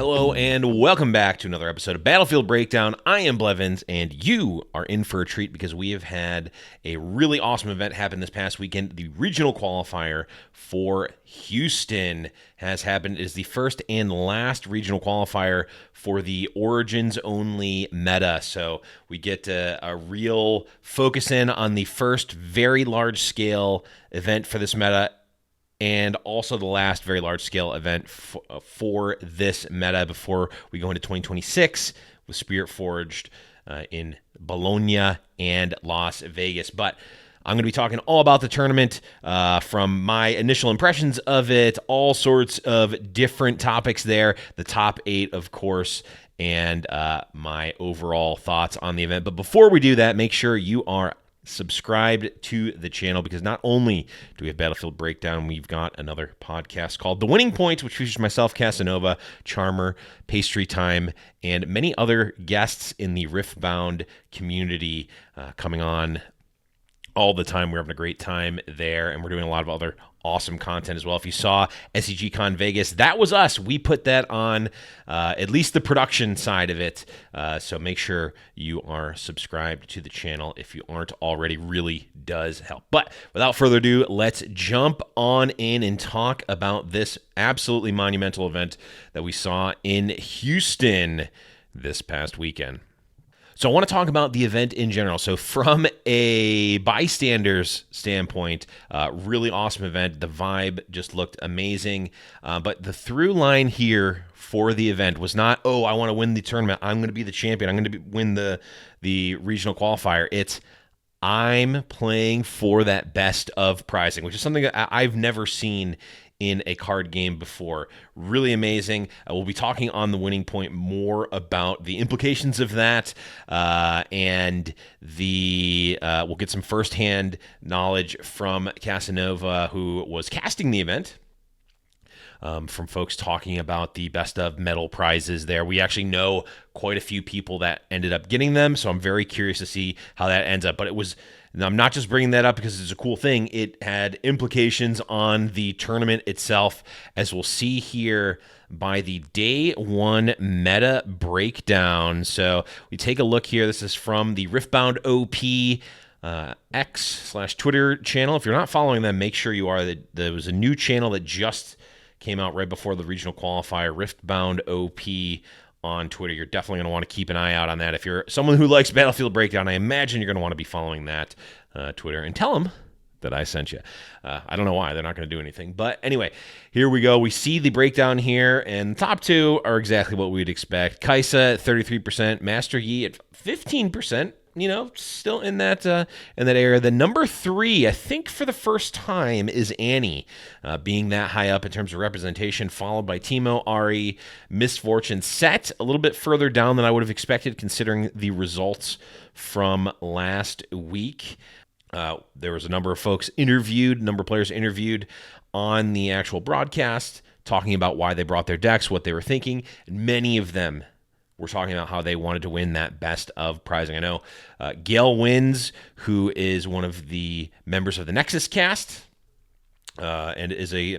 Hello and welcome back to another episode of Battlefield Breakdown. I am Blevins and you are in for a treat because we have had a really awesome event happen this past weekend. The regional qualifier for Houston has happened. It is the first and last regional qualifier for the Origins-only meta. So we get a real focus in on the first very large scale event for this meta, and also the last very large-scale event for this meta before we go into 2026 with Spirit Forged in Bologna and Las Vegas. But I'm going to be talking all about the tournament, from my initial impressions of it, all sorts of different topics there, the top 8, of course, and my overall thoughts on the event. But before we do that, make sure you are subscribed to the channel, because not only do we have Battlefield Breakdown, we've got another podcast called The Winning Point, which features myself, Casanova, Charmer, Pastry Time, and many other guests in the Riftbound community coming on all the time. We're having a great time there, and we're doing a lot of other awesome content as well. If you saw SEGCon Vegas, that was us. We put that on, at least the production side of it. So make sure you are subscribed to the channel if you aren't already. Really does help. But without further ado, let's jump on in and talk about this absolutely monumental event that we saw in Houston this past weekend. So I want to talk about the event in general. So from a bystander's standpoint, really awesome event. The vibe just looked amazing. But the through line here for the event was not, oh, I want to win the tournament. I'm going to be the champion. I'm going to win the regional qualifier. It's, I'm playing for that best of prizing, which is something that I've never seen in a card game before. Really amazing. We'll be talking on The Winning Point more about the implications of that, and we'll get some firsthand knowledge from Casanova, who was casting the event, from folks talking about the best of metal prizes there. We actually know quite a few people that ended up getting them, so I'm very curious to see how that ends up. But it was, and I'm not just bringing that up because it's a cool thing. It had implications on the tournament itself, as we'll see here by the day one meta breakdown. So we take a look here. This is from the Riftbound OP X/Twitter channel. If you're not following them, make sure you are. There was a new channel that just came out right before the regional qualifier, Riftbound OP on Twitter. You're definitely going to want to keep an eye out on that. If you're someone who likes Battlefield Breakdown, I imagine you're going to want to be following that Twitter, and tell them that I sent you. I don't know why. They're not going to do anything. But anyway, here we go. We see the breakdown here, and the top 2 are exactly what we'd expect. Kaisa at 33%, Master Yi at 15%. You know, still in that area. The number 3, I think for the first time, is Annie, being that high up in terms of representation, followed by Timo, Ari, Misfortune, Sett, a little bit further down than I would have expected considering the results from last week. There was a number of players interviewed on the actual broadcast, talking about why they brought their decks, what they were thinking, and many of them we're talking about how they wanted to win that best of prizing. I know Gail Wins, who is one of the members of the Nexus cast, and is a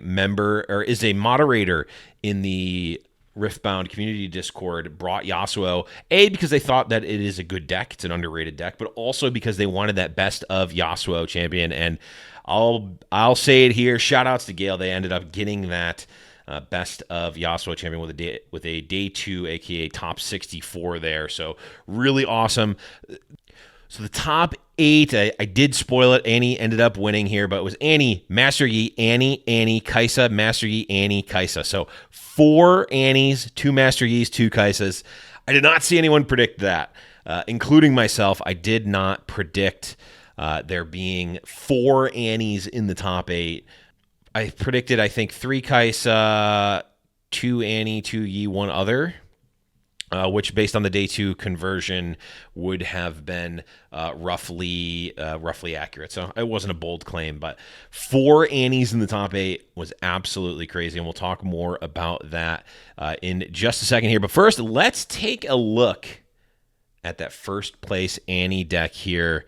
moderator in the Riftbound community Discord, brought Yasuo, because they thought that it is a good deck, it's an underrated deck, but also because they wanted that best of Yasuo champion. And I'll say it here, shout outs to Gail. They ended up getting that best of Yasuo champion with a day 2, aka top 64 there. So really awesome. So the top 8, I did spoil it. Annie ended up winning here, but it was Annie, Master Yi, Annie, Kaisa, Master Yi, Annie, Kaisa. So 4 Annies, 2 Master Yis, 2 Kaisas. I did not see anyone predict that, including myself. I did not predict there being 4 Annies in the top 8. I predicted, I think, 3 Kaisa, 2 Annie, 2 Yi, 1 other, which based on the day 2 conversion would have been roughly accurate. So it wasn't a bold claim, but 4 Annies in the top 8 was absolutely crazy, and we'll talk more about that in just a second here. But first, let's take a look at that first place Annie deck here.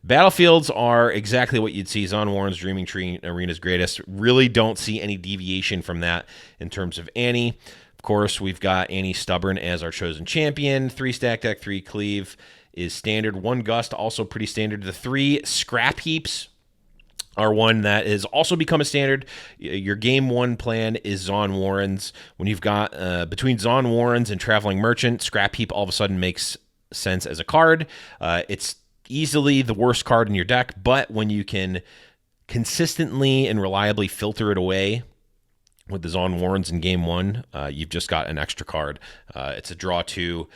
Battlefields are exactly what you'd see. Zon Warren's Dreaming Tree, Arena's Greatest. Really don't see any deviation from that in terms of Annie. Of course, we've got Annie Stubborn as our chosen champion. 3 stack deck, 3 cleave is standard. 1 gust, also pretty standard. The 3 scrap heaps are one that has also become a standard. Your game 1 plan is Zon Warrens. When you've got between Zon Warrens and Traveling Merchant, scrap heap all of a sudden makes sense as a card. It's easily the worst card in your deck, but when you can consistently and reliably filter it away with the Zon Warrens in game 1, you've just got an extra card. It's a draw 2.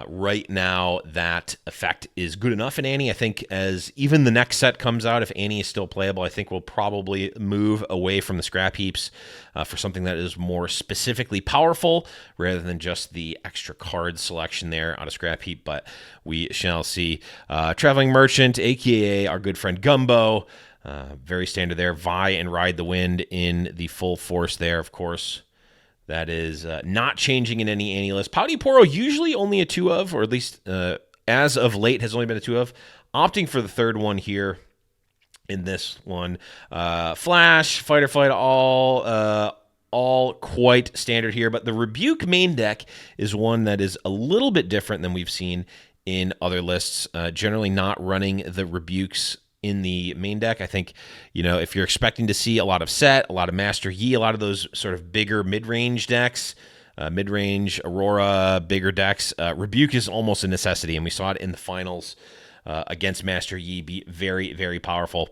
Right now, that effect is good enough in Annie. I think as even the next set comes out, if Annie is still playable, I think we'll probably move away from the scrap heaps for something that is more specifically powerful rather than just the extra card selection there on a scrap heap, but we shall see. Traveling Merchant, a.k.a. our good friend Gumbo, very standard there. Vi and Ride the Wind in the full force there, of course. That is not changing in any Annie list. Pouty Poro, usually only a 2 of, or at least as of late has only been a 2 of. Opting for the 3rd one here in this one. Flash, Fight or Flight, all quite standard here. But the Rebuke main deck is one that is a little bit different than we've seen in other lists. Generally not running the Rebukes in the main deck. I think, if you're expecting to see a lot of Sett, a lot of Master Yi, a lot of those sort of bigger mid-range decks, mid-range Aurora, bigger decks, Rebuke is almost a necessity, and we saw it in the finals against Master Yi be very, very powerful.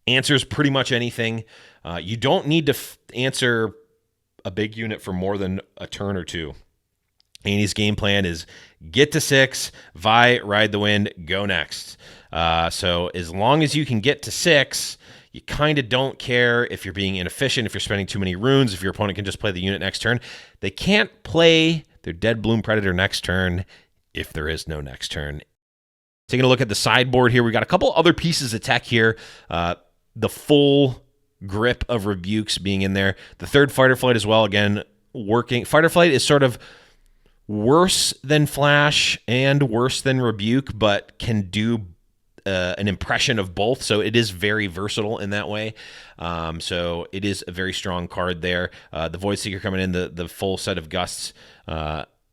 Answers pretty much anything. You don't need to answer a big unit for more than a turn or 2. Annie's game plan is get to 6, Vi, Ride the Wind, go next. So as long as you can get to 6, you kind of don't care if you're being inefficient, if you're spending too many runes, if your opponent can just play the unit next turn. They can't play their Dead Bloom Predator next turn if there is no next turn. Taking a look at the sideboard here, we got a couple other pieces of tech here. The full grip of Rebukes being in there. The 3rd Fight or Flight as well, again, working. Fight or Flight is sort of worse than Flash and worse than Rebuke, but can do an impression of both, so it is very versatile in that way. So it is a very strong card there. The Void Seeker coming in, the full set of gusts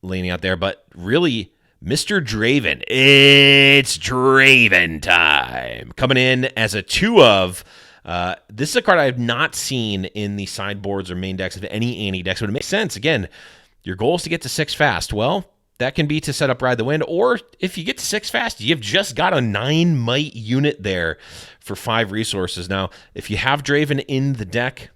laying out there, but really, Mr. Draven, it's Draven time. Coming in as a 2 of. This is a card I have not seen in the sideboards or main decks of any Annie decks, but it makes sense. Again, your goal is to get to 6 fast. Well, that can be to set up Ride the Wind, or if you get to 6 fast, you've just got a 9 might unit there for 5 resources. Now, if you have Draven in the deck,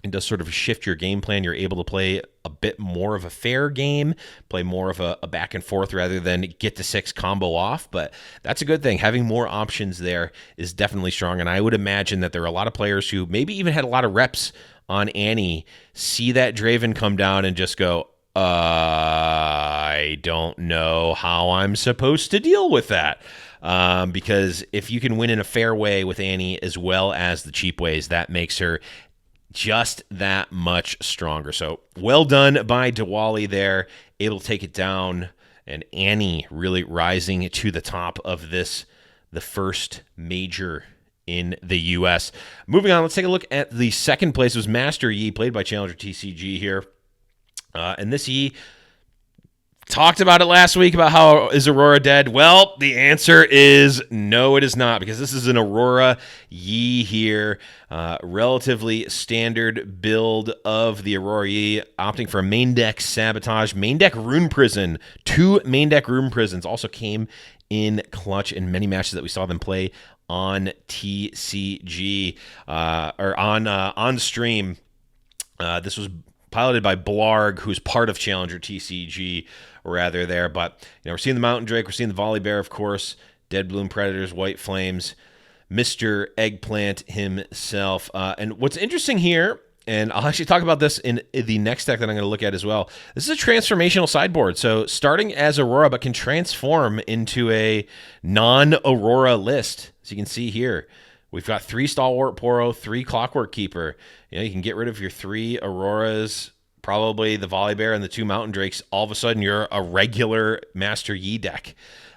it does sort of shift your game plan. You're able to play a bit more of a fair game, play more of a back and forth rather than get to 6 combo off, but that's a good thing. Having more options there is definitely strong, and I would imagine that there are a lot of players who maybe even had a lot of reps on Annie, see that Draven come down and just go, I don't know how I'm supposed to deal with that. Because if you can win in a fair way with Annie as well as the cheap ways, that makes her just that much stronger. So well done by Diwali there, able to take it down, and Annie really rising to the top of this, the first major in the U.S. Moving on, let's take a look at the second place. It was Master Yi, played by Challenger TCG here. And this Yi talked about it last week about how is Aurora dead? Well, the answer is no, it is not, because this is an Aurora Yi here. Relatively standard build of the Aurora Yi, opting for a main deck Sabotage, main deck Rune Prison. 2 main deck Rune Prisons also came in clutch in many matches that we saw them play on TCG or on stream. This was piloted by Blarg, who's part of Challenger TCG, rather there. But we're seeing the Mountain Drake, we're seeing the Volley Bear, of course, Dead Bloom Predators, White Flames, Mr. Eggplant himself. And what's interesting here, and I'll actually talk about this in the next deck that I'm going to look at as well. This is a transformational sideboard. So starting as Aurora, but can transform into a non-Aurora list. As you can see here, we've got 3 Stalwart Poro, 3 Clockwork Keeper. You can get rid of your 3 Auroras, probably the Volley Bear and the 2 Mountain Drakes. All of a sudden, you're a regular Master Yi deck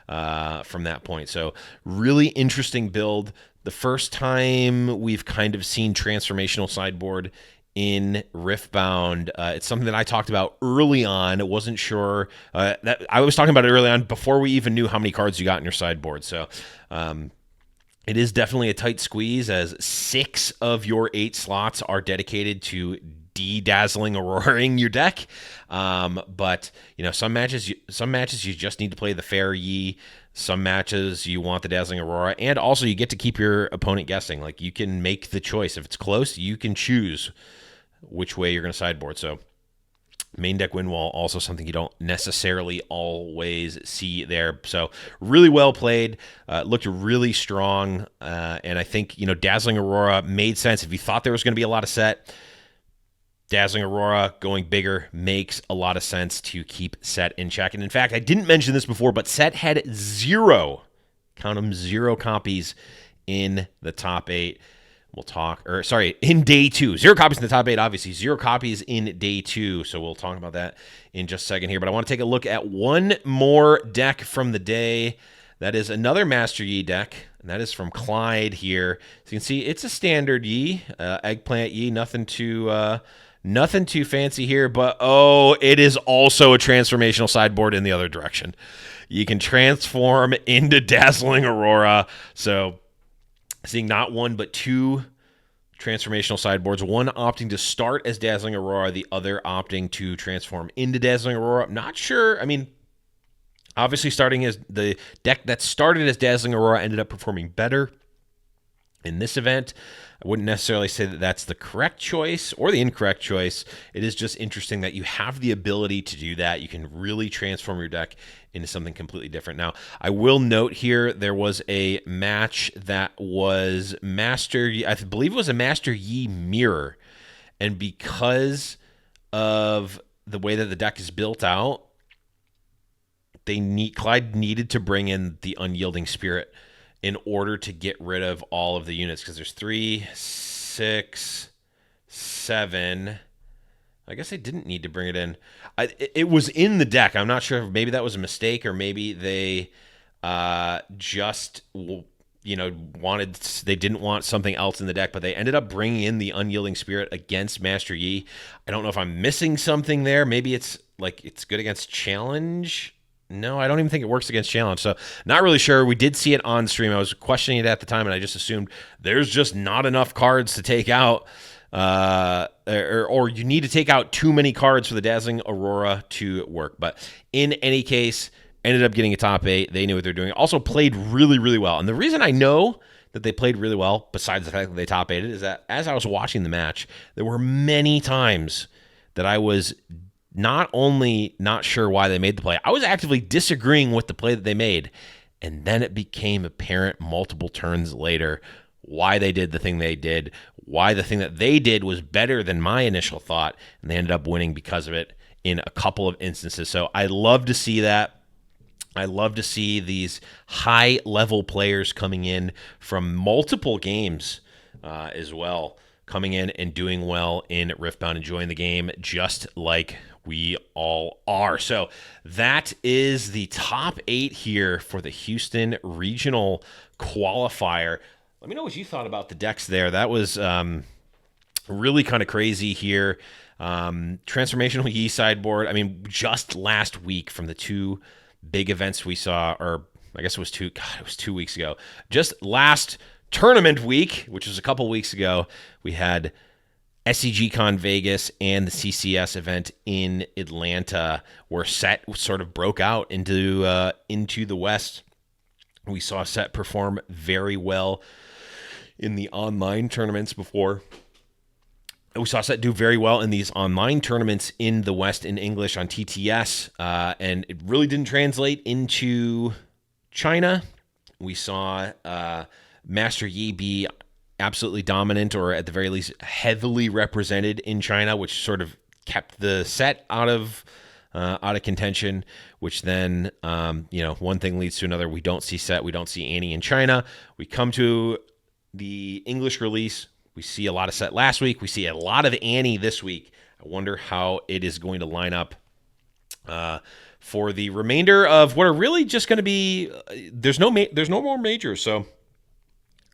from that point. So really interesting build. The first time we've kind of seen transformational sideboard in Riftbound. It's something that I talked about early on. I wasn't sure that I was talking about it early on before we even knew how many cards you got in your sideboard. So it is definitely a tight squeeze, as 6 of your 8 slots are dedicated to de-dazzling Auroraing your deck. But some matches you just need to play the fair Yi. Some matches you want the Dazzling Aurora, and also you get to keep your opponent guessing. Like, you can make the choice. If it's close, you can choose which way you're going to sideboard. So main deck win wall, also something you don't necessarily always see there. So really well played. Looked really strong, and I think Dazzling Aurora made sense. If you thought there was going to be a lot of Sett, Dazzling Aurora going bigger makes a lot of sense to keep Sett in check. And in fact, I didn't mention this before, but Sett had 0, count them, 0 copies in the top 8. In day 2. 0 copies in the top 8, obviously. 0 copies in day 2. So we'll talk about that in just a second here. But I want to take a look at one more deck from the day. That is another Master Yi deck, and that is from Clyde here. So you can see it's a standard Yi, eggplant Yi, nothing too fancy here, but it is also a transformational sideboard in the other direction. You can transform into Dazzling Aurora. So seeing not 1 but 2 transformational sideboards, one opting to start as Dazzling Aurora, the other opting to transform into Dazzling Aurora. I'm not sure. I mean, obviously starting as the deck that started as Dazzling Aurora ended up performing better in this event. I wouldn't necessarily say that that's the correct choice or the incorrect choice. It is just interesting that you have the ability to do that. You can really transform your deck into something completely different. Now, I will note here, there was a match that was I believe it was a Master Yi mirror. And because of the way that the deck is built out, Clyde needed to bring in the Unyielding Spirit in order to get rid of all of the units, because there's 3, 6, 7. I guess they didn't need to bring it in. It was in the deck. I'm not sure if maybe that was a mistake, or maybe they just they didn't want something else in the deck, but they ended up bringing in the Unyielding Spirit against Master Yi. I don't know if I'm missing something there. Maybe it's good against Challenge. No, I don't even think it works against Challenge, so not really sure. We did see it on stream. I was questioning it at the time, and I just assumed there's just not enough cards to take out, or you need to take out too many cards for the Dazzling Aurora to work. But in any case, ended up getting a top 8. They knew what they're doing. Also played really, really well. And the reason I know that they played really well, besides the fact that they top 8'd, is that as I was watching the match, there were many times that I was not only not sure why they made the play, I was actively disagreeing with the play that they made. And then it became apparent multiple turns later why they did the thing they did, why the thing that they did was better than my initial thought, and they ended up winning because of it in a couple of instances. So I love to see that. I love to see these high-level players coming in from multiple games as well, coming in and doing well in Riftbound, enjoying the game just like we all are. So that is the top 8 here for the Houston Regional Qualifier. Let me know what you thought about the decks there. That was really kind of crazy here. Transformational Yi sideboard. I mean, just last week from the 2 big events we saw, or I guess it was 2 weeks ago. Just last tournament week, which was a couple weeks ago, we had SCGCon Vegas and the CCS event in Atlanta, where Sett sort of broke out into the West. We saw Sett perform very well in the online tournaments before. We saw Sett do very well in these online tournaments in the West in English on TTS, and it really didn't translate into China. We saw Master Yi be absolutely dominant, or at the very least heavily represented in China, which sort of kept the Sett out of contention, which then, one thing leads to another. We don't see Sett, we don't see Annie in China. We come to the English release. We see a lot of Sett last week. We see a lot of Annie this week. I wonder how it is going to line up for the remainder of what are really just going to be. There's no more majors, so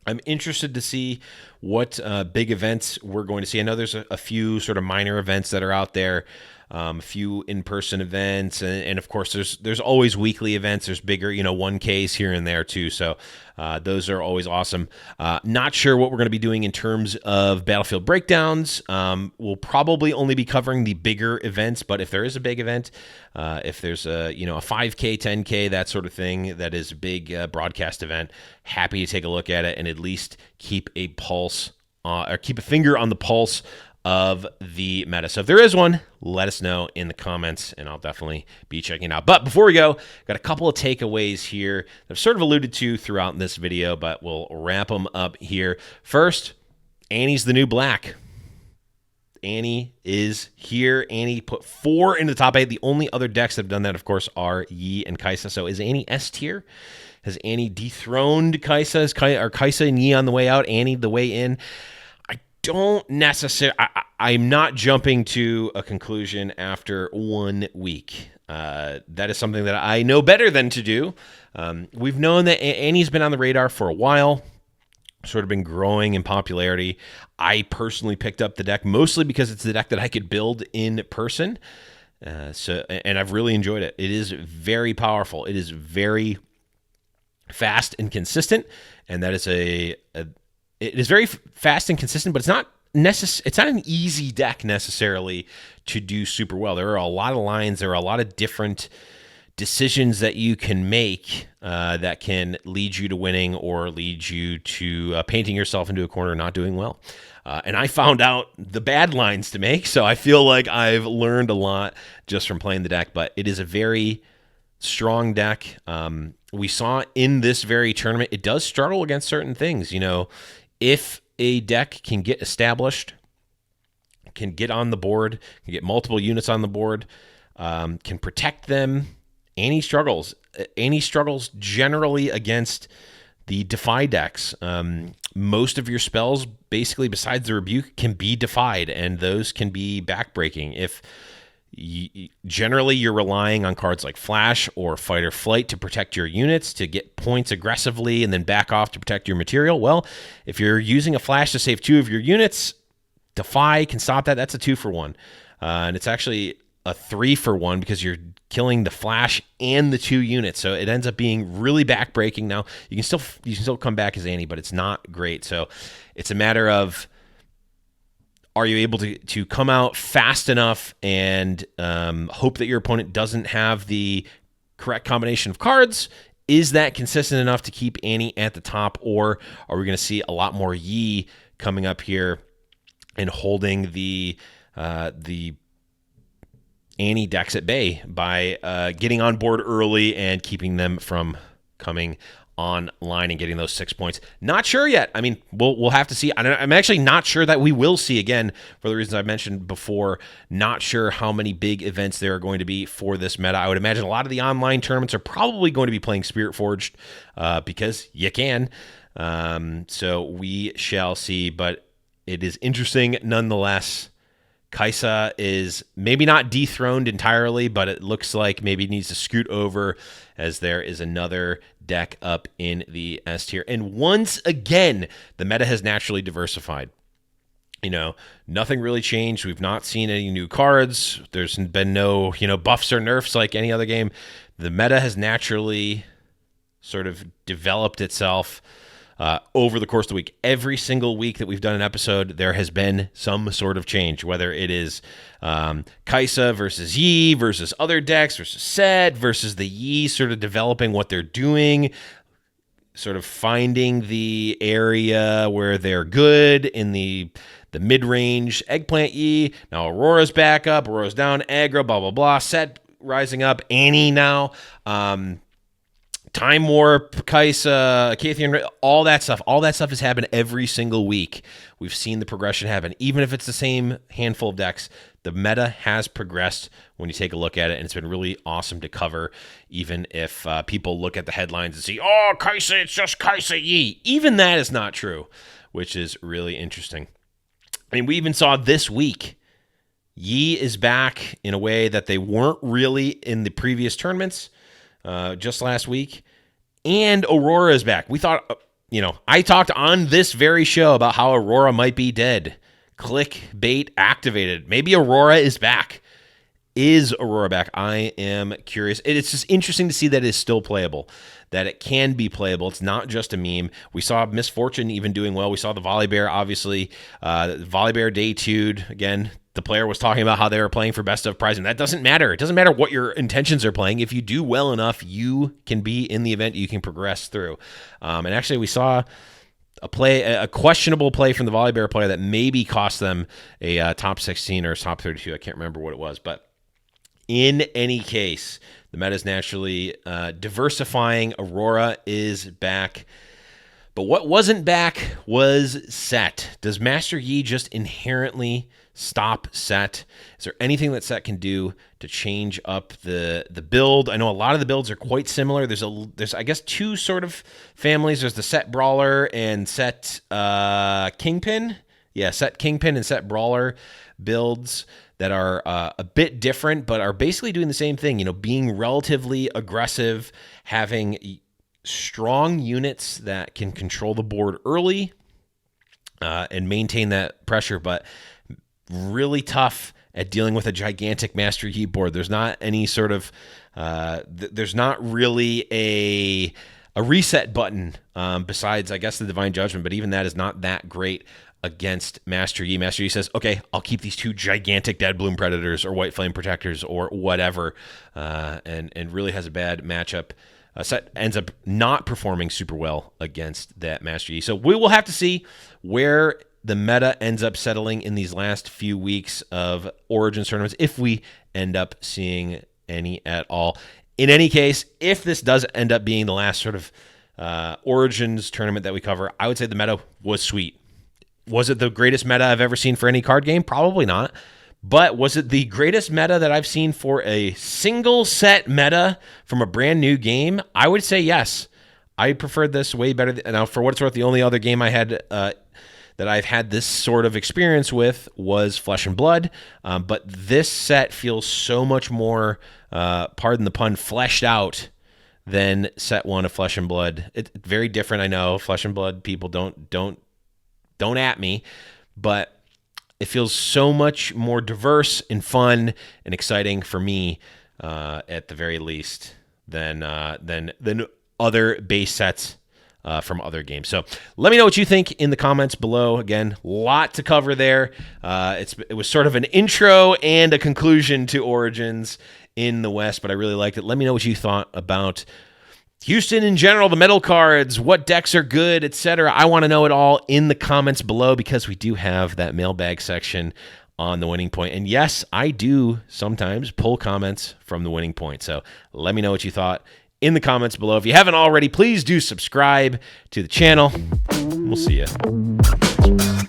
I'm interested to see what big events we're going to see. I know there's a few sort of minor events that are out there, a few in-person events, and of course there's always weekly events. There's bigger, 1Ks here and there too. So those are always awesome. Not sure what we're going to be doing in terms of battlefield breakdowns. We'll probably only be covering the bigger events, but if there is a big event, if there's a 5K, 10K, that sort of thing, that is a big broadcast event, happy to take a look at it and at least keep a pulse or keep a finger on the pulse of the meta. So if there is one, let us know in the comments, and I'll definitely be checking it out. But before we go, got a couple of takeaways here that I've sort of alluded to throughout this video, but we'll wrap them up here. First, Annie's the new black. Annie is here. Annie put 4 in the top 8. The only other decks that have done that, of course, are Yi and Kai'Sa. So is Annie S tier? Has Annie dethroned Kai'Sa? Are Kai'Sa and Yi on the way out? Annie the way in? Don't necessarily. I'm not jumping to a conclusion after 1 week. That is something that I know better than to do. We've known that Annie's been on the radar for a while, sort of been growing in popularity. I personally picked up the deck mostly because it's the deck that I could build in person. And I've really enjoyed it. It is very powerful. It is very fast and consistent, and that is it is very fast and consistent, but it's not an easy deck necessarily to do super well. There are a lot of lines. There are a lot of different decisions that you can make that can lead you to winning or lead you to painting yourself into a corner and not doing well. And I found out the bad lines to make, so I feel like I've learned a lot just from playing the deck, but it is a very strong deck. We saw in this very tournament, it does struggle against certain things. If a deck can get established, can get on the board, can get multiple units on the board, can protect them, Annie struggles. Annie struggles generally against the defy decks. Most of your spells, basically besides the Rebuke, can be defied, and those can be backbreaking. If generally you're relying on cards like Flash or Fight or Flight to protect your units, to get points aggressively and then back off to protect your material. Well, if you're using a Flash to save 2 of your units, Defy can stop that. That's a 2-for-1. And it's actually a 3-for-1 because you're killing the Flash and the 2 units. So it ends up being really backbreaking. Now, you can still come back as Annie, but it's not great. So it's a matter of, are you able to come out fast enough and hope that your opponent doesn't have the correct combination of cards? Is that consistent enough to keep Annie at the top, or are we going to see a lot more Yi coming up here and holding the Annie decks at bay by getting on board early and keeping them from coming online and getting those 6 points? Not sure yet. I mean, we'll have to see. I'm actually not sure that we will see, again, for the reasons I mentioned before. Not sure how many big events there are going to be for this meta. I would imagine a lot of the online tournaments are probably going to be playing Spirit Forged because you can. So we shall see, but it is interesting nonetheless. Kai'Sa is maybe not dethroned entirely, but it looks like maybe it needs to scoot over, as there is another deck up in the S tier. And once again, the meta has naturally diversified. Nothing really changed. We've not seen any new cards. There's been no, buffs or nerfs like any other game. The meta has naturally sort of developed itself over the course of the week. Every single week that we've done an episode, there has been some sort of change, whether it is Kai'Sa versus Yi versus other decks versus Sett versus the Yi sort of developing what they're doing, sort of finding the area where they're good in the mid-range. Eggplant Yi, now Aurora's back up, Aurora's down, aggro, blah, blah, blah. Sett rising up, Annie now. Time Warp, Kai'Sa, Cathian, all that stuff has happened every single week. We've seen the progression happen. Even if it's the same handful of decks, the meta has progressed when you take a look at it, and it's been really awesome to cover, even if people look at the headlines and see, oh, Kai'Sa, it's just Kai'Sa Yi. Even that is not true, which is really interesting. I mean, we even saw this week, Yi is back in a way that they weren't really in the previous tournaments. Just last week, and Aurora is back. We thought I talked on this very show about how Aurora might be dead. Clickbait activated. Maybe Aurora is back. Is Aurora back? I am curious. It's just interesting to see that it is still playable, that it can be playable. It's not just a meme. We saw Misfortune even doing well. We saw the Volley Bear, obviously. Volley Bear day 2'd. Again, the player was talking about how they were playing for best of prize, and that doesn't matter. It doesn't matter what your intentions are playing. If you do well enough, you can be in the event. You can progress through. And actually, we saw a questionable play from the Volley Bear player that maybe cost them a top 16 or top 32. I can't remember what it was, but in any case, the meta is naturally diversifying. Aurora is back. But what wasn't back was Sett. Does Master Yi just inherently stop Sett? Is there anything that Sett can do to change up the build? I know a lot of the builds are quite similar. There's I guess 2 sort of families. There's the Sett Brawler and Sett Kingpin. Yeah, Sett Kingpin and Sett Brawler builds that are a bit different, but are basically doing the same thing, being relatively aggressive, having strong units that can control the board early and maintain that pressure, but really tough at dealing with a gigantic Master Yi board. There's not any sort of, there's not really a reset button besides, I guess, the Divine Judgment, but even that is not that great against Master Yi. Master Yi says, okay, I'll keep these 2 gigantic Dead Bloom Predators or White Flame Protectors or whatever, and really has a bad matchup. Sett ends up not performing super well against that Master Yi. So we will have to see where the meta ends up settling in these last few weeks of Origins tournaments, if we end up seeing any at all. In any case, if this does end up being the last sort of Origins tournament that we cover, I would say the meta was sweet. Was it the greatest meta I've ever seen for any card game? Probably not. But was it the greatest meta that I've seen for a single set meta from a brand new game? I would say yes. I preferred this way better. Now, for what it's worth, the only other game I had that I've had this sort of experience with was Flesh and Blood. But this set feels so much more, pardon the pun, fleshed out than set 1 of Flesh and Blood. It's very different, I know. Flesh and Blood people don't at me, but it feels so much more diverse and fun and exciting for me, at the very least, than other base sets from other games. So let me know what you think in the comments below. Again, a lot to cover there. It was sort of an intro and a conclusion to Origins in the West, but I really liked it. Let me know what you thought about Houston in general, the metal cards, what decks are good, etc. I want to know it all in the comments below, because we do have that mailbag section on the Winning Point. And yes, I do sometimes pull comments from the Winning Point. So let me know what you thought in the comments below. If you haven't already, please do subscribe to the channel. We'll see you.